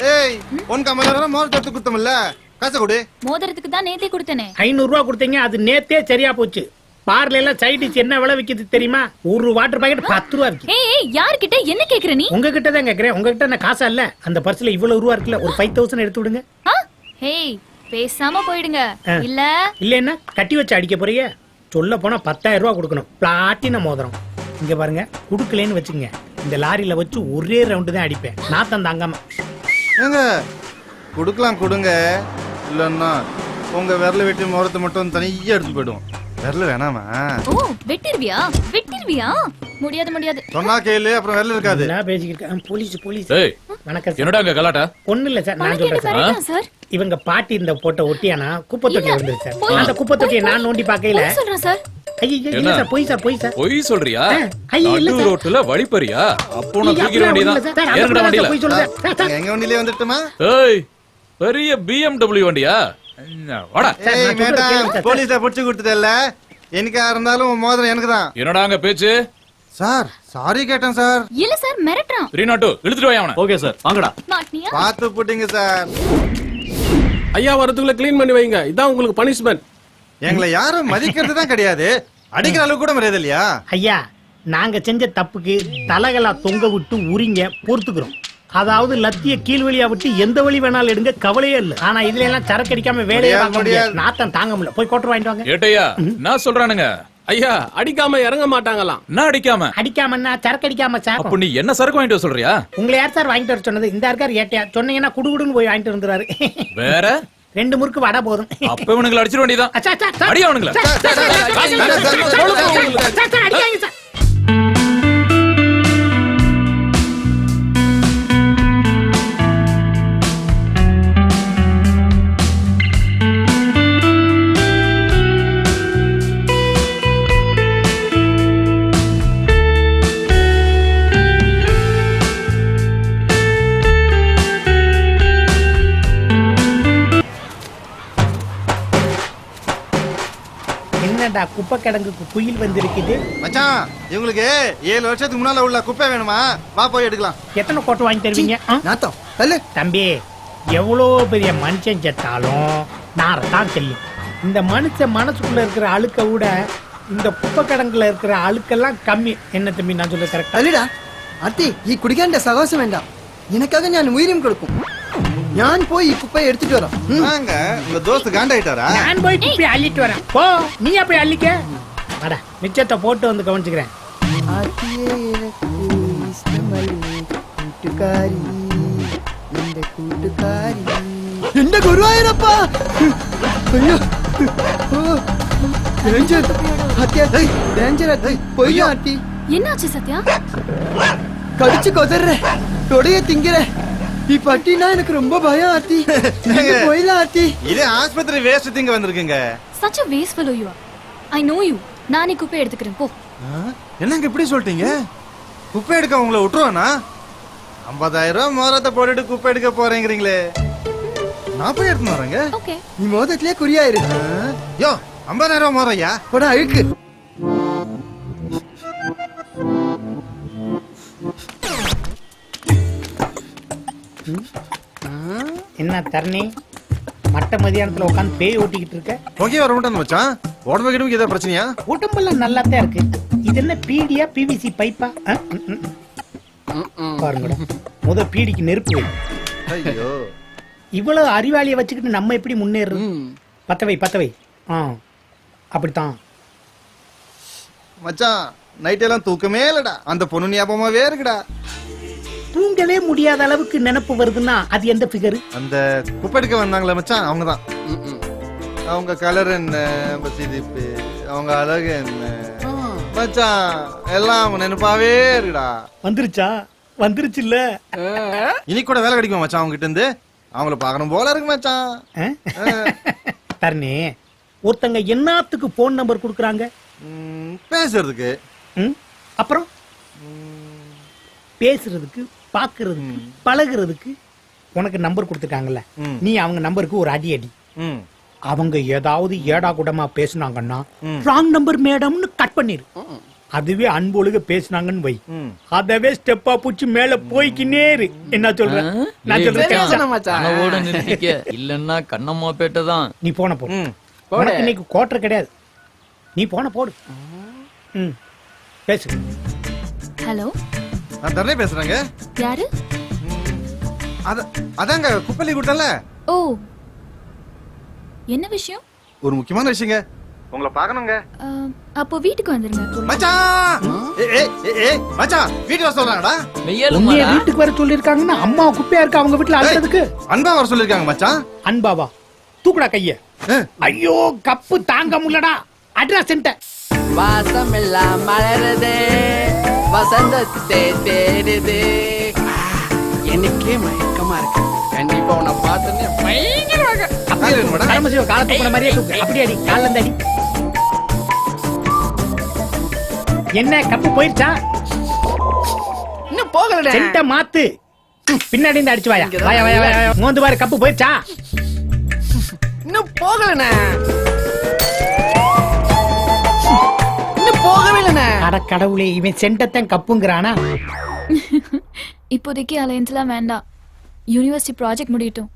ஏய் உன் கமலர மோதிரத்துக்கு குத்தமில்ல காசு கொடு. மோதிரத்துக்கு தான் நேத்தே கொடுத்தனே. 500 ரூபா கொடுத்தீங்க, அது நேத்தே சரியா போச்சு. பார்ல எல்லாம் சைடிஸ் என்ன விலை விக்குது தெரியுமா? ஒரு வாட்டர் பாக்கெட் 10 ரூபா விக்குது. ஏய் யார்கிட்ட என்ன கேக்குற நீ? உங்ககிட்ட தான் கேக்குறேன். உங்ககிட்ட என்ன காசா இல்ல? அந்த பர்ஸ்ல இவ்வளவு ரூபா இருக்குல்ல, ஒரு 5000 எடுத்து விடுங்க. ஹேய் பேசாம போயிடுங்க. இல்ல இல்லன்னா கட்டி வச்சு அடிக்க போறீங்க. சொல்ல போனா 10000 ரூபா கொடுக்கணும். பிளாட்டினம் மோதிரம். இங்க பாருங்க, குடுக்கலன்னு வச்சுங்க, இந்த லாரியில வச்சு ஒரே ரவுண்டு தான் அடிப்பேன். நான் தான் தாங்காம. ஏங்க கொடுக்கலாம் கொடுங்க, இல்லன்னா உங்க விரல வெட்டி மோதிரத்தை மட்டும் தனியா எடுத்து போயிடும். விரல வேணாமா? ஓ வெட்டிருவியா? வெட்டிருவியா? முடியாது முடியாது. சொன்னா கேளு, அப்புறம் விரல இருக்காது. நான் பேசிக்கிட்டேன். Police police. ஏய் வணக்கம். என்னடா அங்க கலாட்டா? ஒண்ணு இல்ல சார், நான் சொல்றேன் சார். இவங்க பாட்டி இந்த போட்ட ஒட்டியானா குப்பை தொட்டி வந்துருச்சு சார். அந்த குப்பை தொட்டியை நான் நோண்டி பாக்கையில சொல்றேன் சார். ஐயா இல்ல சார், போய் சார், போய் சார். பொய் சொல்றியா? ஐயா இல்ல நடு சார். ரோட்ல வழிப்பறியா? அப்போ நான் தூக்கிர வேண்டியதான். ஏறுங்கடா வண்டியில. போய் சொல்லுங்க. எங்க வண்டியிலே வந்துட்டுமா? ஏய் பெரிய BMW வண்டியா? வாடா. ஏய் மேடம், போலீஸ்ல புடிச்சு கொடுத்துட்டல. எனக்கா இருந்தாலும் உன் மோதிரம் எனக்கு தான். என்னடா அங்க பேச்சு? சார் சாரி கேட்டேன் சார். இல்ல சார் மிரட்டறான். 302 இழுத்துட்டு வாயா அவனை. ஓகே சார், வாங்கடா. மாட்னியா? பாத்து புட்டிங்க சார். ஐயா வரதுக்குள்ள க்ளீன் பண்ணி வைங்க, இதான் உங்களுக்கு பனிஷ்மென்ட். எங்களை யாரும் மதிக்கிறது தான் கிடையாது, அடிக்கிற அளவுக்கு கூட மரியாதை இல்லையா? ஐயா நாங்க செஞ்ச தப்புக்கு தலகளா தொங்க விட்டு உரிங்க பொறுத்துக்கிறோம். அதாவது லத்திய கீழ் வழியா விட்டு எந்த வழி வேணாலும் எடுங்க, கவலையே இல்ல. ஆனா இதுல எல்லாம் சரக்கு அடிக்காம வேலையே பார்க்க முடியாது. நாத்தம் தாங்க முடியல. போய் கோட்டர் வாங்கிட்டு வாங்க. ஏட்டையா நான் சொல்றானுங்க. ஐயா அடிக்காம இறங்க மாட்டாங்களாம். நான் அடிக்காம அடிக்காமன்னா சரக்கு அடிக்காம சார். அப்ப நீ என்ன சரக்கு வாங்கிட்டு வர சொல்றியா? உங்களை யார் சார் வாங்கிட்டு வர சொன்னது? இந்த இருக்கார் ஏட்டையா, சொன்னீங்கன்னா குடுகுடுன்னு போய் வாங்கிட்டு வந்துறாரு. வேற 2 முறுக்கு வடை போதும். அப்ப இவனுங்களை அடிச்சிட வேண்டியதான். அடி அவனுங்களை. என்னடா குப்பை கிடங்குக்கு குயில் வந்திருக்குது? மச்சான் இவங்களுக்கு 7 வருஷத்துக்கு முன்னால உள்ள குப்பை வேணுமா? வா போய் எடுக்கலாம். எத்தனை கோட்டை வாங்கி தருவீங்க? நாத்தம் தள்ளு. தம்பி எவ்வளோ பெரிய மனுஷன் செத்தாலும் நாரத்தான் செல்லும். இந்த மனுஷன் மனசுக்குள்ள இருக்கிற அழுக்க விட இந்த குப்பை கிடங்குல இருக்கிற அழுக்கெல்லாம் கம்மி. என்ன தம்பி நான் சொல்ல கரெக்டா? അല്ലടാ അത്തി ഈ കുടിക്കേണ്ട സഹവാസം വേണ്ട, നിനക്കത് ഞാൻ ഉയരം കൊടുക്കും. ഞാൻ പോയി ഈ കുപ്പ എടുത്തിട്ട് വരാം. வாங்க, உங்க தோஸ்து காண்டாயிட்டாரா? நான் போய் குப்பையை அள்ளிட்டு வரேன். போ நீ போய் அள்ளிக்க. வாடா, மிச்சத்தை போட்டு வந்து கவனிச்சுக்கிறேன். ആത്തിയെ എനിക്ക് ഇഷ്ടമല്ലേ കൂട്ടുകാരി, എന്റെ കൂട്ടുകാരി, എന്റെ ഗുരുവായൂരപ്പാ. അയ്യോ ഡേഞ്ചർ അത്തി, ഡേഞ്ചർ അത്തി. പോയി ആത്തി. என்னாச்சு சத்யா? கடிச்சு கொதற தொடைய திங்கிற ഈ പട്ടിனா எனக்கு ரொம்ப பயம் ஆத்தி. நீங்க போயில ஆத்தி. இது ஆஸ்பத்திரி வேஸ்ட் திங்க வந்திருக்குங்க. such a waste fellow you are. I know you. நானே குப்பை எடுத்துக்கிறேன் போ. என்னங்க இப்படி சொல்லிட்டீங்க? குப்பை எடுக்க உங்களை விட்டுருவானா? 50000 ரூபாய் மோதிரத்தை போட்டுட்டு குப்பை எடுக்க போறேங்கிறீங்களே, நான் போய் எடுத்துன்னு வரேங்க. ஓகே நீ மோதிரத்திலே குறியாயிரு. யோ 50000 ரூபாய் மோதிரையா? போட அழுக்கு. என்ன தரணி மட்ட மதியானத்துல உட்காந்து பேய் ஓட்டிக்கிட்டு இருக்க? ஓகே வர மாட்டேன் மச்சான். உடம்பு கிடமுக்கு ஏதாவது பிரச்சனையா? உடம்பெல்லாம் நல்லா தான் இருக்கு. இது என்ன பீடியா பிவிசி பைப்பா? பாருங்கடா, முத பீடிக்கு நெருப்பு வை. ஐயோ இவ்வளவு அறிவாளியை வச்சுக்கிட்டு நம்ம எப்படி முன்னேறது? பத்தவை பத்தவை. அப்படித்தான் மச்சான், நைட் எல்லாம் தூக்கமே இல்லடா. அந்த பொண்ணு ஞாபகமாவே இருக்குடா. தூங்கவே முடியாத அளவுக்கு நினைப்பு வருதுன்னா அது எந்த ஃபிகர்? அந்த குப்பை எடுக்க வந்தாங்களே மச்சான், அவங்க தான். அவங்க கலர் என்ன, சிரிப்பு, அவங்க அழகு என்ன மச்சான், எல்லாம் நினைப்பாவே இருக்குடா. வந்துருச்சா? வந்துருச்சு இல்ல? இனி கூட வேலை கிடைக்குமா மச்சான் அவங்க கிட்ட இருந்து? அவங்கள பாக்கணும் போல இருக்கு மச்சான். தரணி, ஒருத்தங்க என்னத்துக்கு போன் நம்பர் கொடுக்குறாங்க? பேசுறதுக்கு. அப்புறம் பேசுறதுக்கு, பாக்குறதுக்கு, பழகுறதுக்கு. உனக்கு நம்பர் கொடுத்துட்டாங்கல்ல, நீ அவங்க நம்பருக்கு ஒரு அடி அடி. அவங்க ஏதாவது ஏடா கூடமா பேசுனாங்கன்னா ராங் நம்பர் மேடம்னு கட் பண்ணிரு. அதுவே அன்பொழுக பேசினாங்கன்னு வை, ம். அதவே ஸ்டெப்பா புடிச்சு மேல போய்க்கினே இரு. என்ன சொல்ற? நான் சொல்றேன் கேட்சா? கனவோட நிறுத்திக்க, இல்லன்னா கண்ணம்மா பேட்டதான். நீ போன போ. ம். உனக்கு இன்னைக்கு கோட்டர் கிடையாது. நீ போன போடு. ம் பேசு. ஹலோ, நான் தரணி பேசுறேங்க. யாரு? அதாங்க குப்பலி கூட்டல. ஓ, என்ன விஷயம்? ஒரு முக்கியமான விஷயங்க, உங்களை பார்க்கணுங்க. அப்போ வீட்டுக்கு வந்துருங்க. மச்சான், மச்சான் வீட்டுக்கு வர சொல்றாங்கடா. உன்னைய வீட்டுக்கு வர சொல்லிருக்காங்கன்னா அம்மா குப்பையா இருக்கு அவங்க வீட்டுல அழுறதுக்கு. அன்பா வர சொல்லிருக்காங்க மச்சான். அன்பாவா? தூக்குடா கைய. ஐயோ கப்பு தாங்க முடியலடா. Address centre. வாசம் எல்லாம் மலருது, வசந்தத்தை தேடுது. எனக்கே மயக்கமா இருக்கு. கண்டிப்பா உன்னை பார்த்தனே பயங்கரமாக. காலத்து போன மாதிரியே தூக்கு. அப்படி அடி, கால்ல இருந்து அடி. என்ன கப்பு போயிருச்சா? இன்னும் போகலடா. சென்ட மாத்து. பின்னாடி இருந்து அடிச்சு வாயா. வாயா வாயா வாயா. மோந்து பாரு, கப்பு போயிருச்சா? இன்னும் போகலண்ணே. இன்னும் போகவே இல்லண்ணே. அட கடவுளே, இவன் சென்டத்தான் கப்புங்கிறானா? இப்போதைக்கு அலையன்ஸ்லாம் வேண்டாம். யூனிவர்சிட்டி ப்ராஜெக்ட் முடியட்டும்.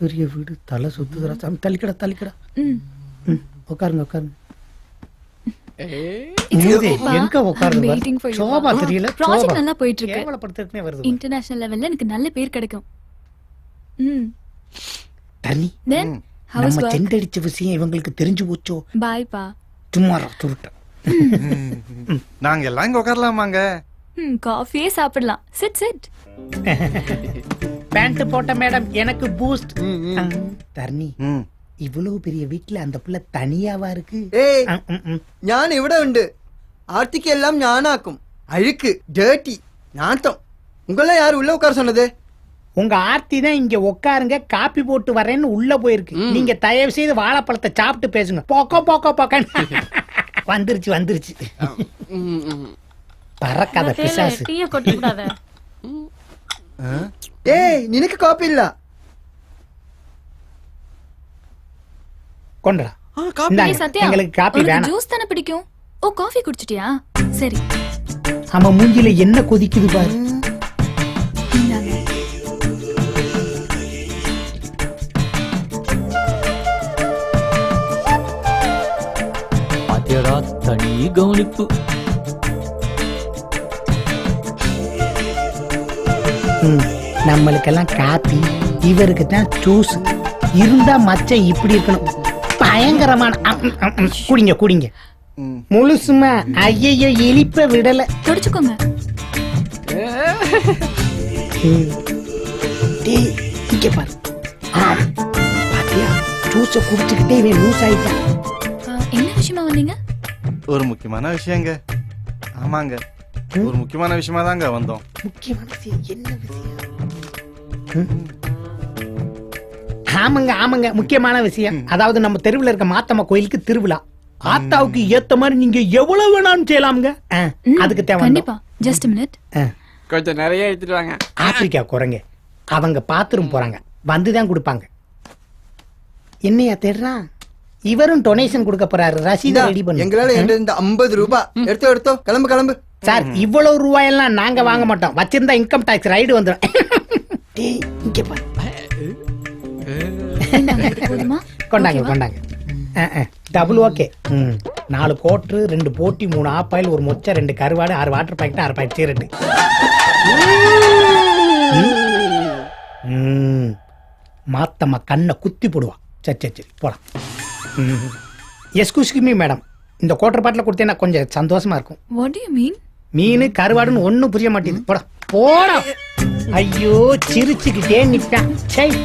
பெரிய வீடு, தலை சுத்துதுரா சாமி. தள்ளிக்கடா தள்ளிக்கடா. உட்காருங்க உட்காருங்க. எங்க உட்காருங்க? சோபா தெரியல. ப்ராஜெக்ட் நல்லா போயிட்டு இருக்கு. கேவலப்படுத்துறதுனே வருது. இன்டர்நேஷனல் லெவல்ல எனக்கு நல்ல பேர் கிடைக்கும். தண்ணி. தென் ஹவுஸ் நம்ம ஒர்க். செண்டடிச்ச விஷயம் இவங்களுக்கு தெரிஞ்சு போச்சோ? பாய் பா. சும்மாரா துருட்ட. நாங்க எல்லாம் இங்க உட்காரலாமாங்க? காஃபியே சாப்பிடலாம். Sit sit. பேண்ட் போட்ட மேடம் எனக்கு பூஸ்ட். தர்ணி, ம். இவ்வளவு பெரிய வீட்டுல அந்த புள்ள தனியாவா இருக்கு? ഏയ് ഞാൻ ഇവിടെ ഉണ്ട്. ആർത്തിക്ക് എല്ലാം ഞാനാക്കും. അഴുക്ക്, ഡേർട്ടി, നാട്ടം. உங்கள யார் உள்ள உட்கார சொன்னது? உங்க ஆர்த்தி தான் இங்க உட்காருங்க காப்பி போட்டு வரேன்னு உள்ள போயிருக்கு. நீங்க தயவு செய்து வாழைப்பழத்தை சாப்பிட்டு பேசுங்க. போக்கோ போக்கோ போக்க. வந்துருச்சு வந்துருச்சு. பறக்காத பிசாசு. டீய கொட்டி கூடாத. ஏய் நினக்கு காப்பி இல்ல? கொண்டா. ஏய் சத்யா, எங்களுக்கு காப்பி வேணாம். ஜூஸ் தான பிடிக்கும். ஓ, காஃபி குடிச்சிட்டியா? சரி. அவன் மூஞ்சில என்ன கொதிக்குது பாரு. இந்தாங்க. பாத்தியடா, தனி கவனிப்பு. நம்மளுக்கெல்லாம் காப்பி, இவருக்கு தான் ஜூஸ். இருந்தா மச்சம் இப்படி இருக்கணும். பயங்கரமான. குடிங்க குடிங்க முழுசுமா. ஐயோ இழிப்ப விடல. குடிச்சுக்கோங்க. டேய் இங்க பாரு. பாத்தியா, ஜூஸ குடிச்சுக்கிட்டே இவன் லூஸ் ஆயிட்டான். என்ன விஷயமா வந்தீங்க? ஒரு முக்கியமான விஷயங்க. ஆமாங்க, ஒரு முக்கியமான விஷயமா தாங்க வந்தோம். முக்கியமான விஷயம் என்ன விஷயம்? ஆமாங்க ஆமாங்க, முக்கியமான விஷயம். அதாவது நம்ம தெருவில் இருக்க மாத்தம்மா கோயிலுக்கு திருவிழா. ஆத்தாவுக்கு ஏத்த மாதிரி நீங்க எவ்வளவு வேணாலும் செய்யலாமுங்க. அதுக்கு தேவை. கண்டிப்பா. Just minute. கொஞ்சம் நிறைய எடுத்துட்டு வாங்க. ஆப்பிரிக்கா குரங்க அவங்க பாத்ரூம் போறாங்க, வந்துதான் கொடுப்பாங்க. என்னையா தேடுறான்? இவரும் டொனேஷன் கொடுக்க போறாரு. ரசீது ரெடி பண்ணு. எங்களால இந்த 50 ரூபாய் எடுத்தோ கிளம்பு கிளம்பு. சார், இவ்வளவு ரூபாயெல்லாம் நாங்க வாங்க மாட்டோம். வச்சிருந்தா இன்கம் டாக்ஸ் ரைடு வந்துடும். இங்க பாரு. போதுமா? கொண்டாங்க கொண்டாங்க. Double okay. 4 கோட்ரு, 2 போட்டி, 3 ஆப்பாயில், 1 மொச்சை, 2 கருவாடு, 6 வாட்டர் பாக்கெட், 6 பாக்கெட் சீரட்டு. மாத்தம்மா கண்ணை குத்தி போடுவா. சரி சரி சரி போலாம். எஸ்கூஸ்க்கு மீ மேடம், இந்த கோட்டர் பாட்டில் கொடுத்தேன்னா கொஞ்சம் சந்தோஷமா இருக்கும். What do you mean? மீன் கருவாடுன்னு ஒன்னும் புரிய மாட்டேங்குது. போடா போடா. ஐயோ சிரிச்சுக்கிட்டே நிப்பேன். சரி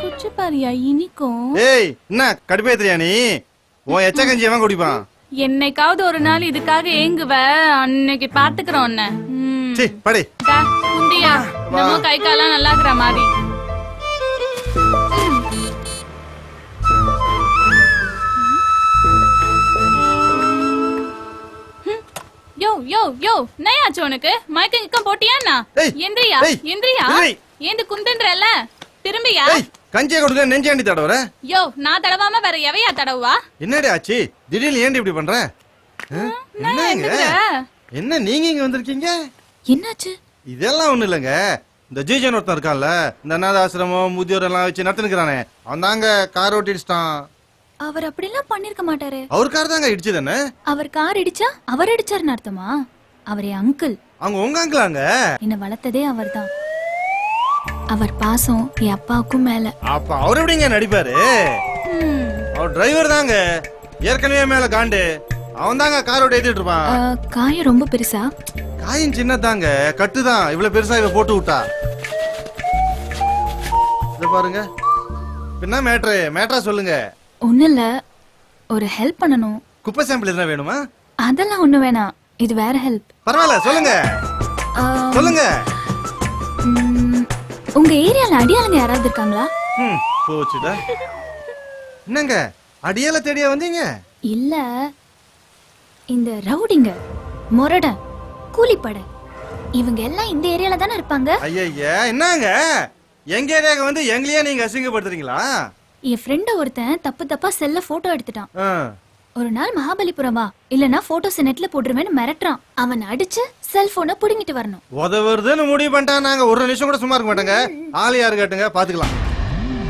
குச்சி பாரியா இனிக்கும். ஏய் என்ன கடுப்பேத்துறியா நீ? உன் எச்ச கஞ்சி எவன் குடிப்பான்? என்னைக்காவது ஒரு நாள் இதுக்காக ஏங்குவ. அன்னைக்கு பாத்துக்கிறோம் உன்னை. சீ படி. குண்டியா, நம்ம கை காலாம் நல்லா இருக்கிற மாதிரி. யோ யோ யோ, நயாச்சு உனக்கு? மயக்கம் கிக்கம் போட்டியாண்ணா? எந்திரியா எந்திரியா. ஏந்து குந்துன்றல திரும்பியா. கஞ்சியை கொடுக்க நெஞ்சாண்டி தடவுற? யோ, நான் தடவாம வேற எவையா தடவுவா? என்னடி ஆச்சு? திடீர்னு ஏண்டி இப்படி பண்ற? என்னங்க என்ன நீங்க இங்க வந்திருக்கீங்க? என்னாச்சு? இதெல்லாம் ஒண்ணு இல்லைங்க. இந்த ஜீஜன் ஒருத்தன் இருக்கான்ல, இந்த அநாத ஆசிரமம் முதியோர் எல்லாம் வச்சு நடத்துனுக்குறானே, அவன் தாங்க கார் ஓட்டிடுச்சிட்டான். அவர் அப்படிலாம் பண்ணிருக்க மாட்டாரு. அவர் கார் தாங்க இடிச்சு தானே. அவர் கார் இடிச்சா அவர் இடிச்சாருன்னு அர்த்தமா? அவர் என் அங்கிள். அவங்க உங்க அங்கிளாங்க? என்ன வளர்த்ததே அவர்தான். அவர் பாசம் என் அப்பாவுக்கும் மேல. அப்ப அவர் எப்படிங்க நடிப்பாரு? அவர் டிரைவர் தாங்க, ஏற்கனவே மேல காண்டு. அவன் தாங்க கார் ஓட்டி ஏத்திட்டு இருப்பான். காயம் ரொம்ப பெருசா? காயம் சின்னதாங்க, கட்டுதான். இவ்வளவு பெருசா இவ போட்டு விட்டா. இத பாருங்க. என்ன மேட்ரா சொல்லுங்க. ஒண்ணு இல்ல, ஒரு ஹெல்ப் பண்ணணும். குப்பை சாம்பிள் எதுனா வேணுமா? அதெல்லாம் ஒண்ணு வேணாம், இது வேற ஹெல்ப். பரவாயில்ல சொல்லுங்க சொல்லுங்க. உங்க ஏரியால அடியாளுங்க யாராவது இருக்காங்களா? போச்சுடா. என்னங்க அடியால தேடியா வந்தீங்க? இல்ல, இந்த ரவுடிங்க, மொரட, கூலிப்பட, இவங்க எல்லாம் இந்த ஏரியால தானே இருப்பாங்க. ஐயா என்னங்க எங்க ஏரியாக்கு வந்து எங்களையே நீங்க அசிங்கப்படுத்துறீங்களா? என் ஃப்ரெண்ட ஒருத்தன் தப்பா செல்ல போட்டோ எடுத்துட்டான். ஒரு நாள் மகாபலிபுரம் வா, இல்லனா போட்டோஸ் நெட்ல போட்டுருவேன்னு மிரட்டுறான். அவன் அடிச்சு செல்போனை புடுங்கிட்டு வரணும். உதவுறதுன்னு முடிவு பண்ணிட்டா நாங்க ஒரு நிமிஷம் கூட சும்மா இருக்க மாட்டோங்க. ஆள் யாரு கேட்டுங்க பாத்துக்கலாம்.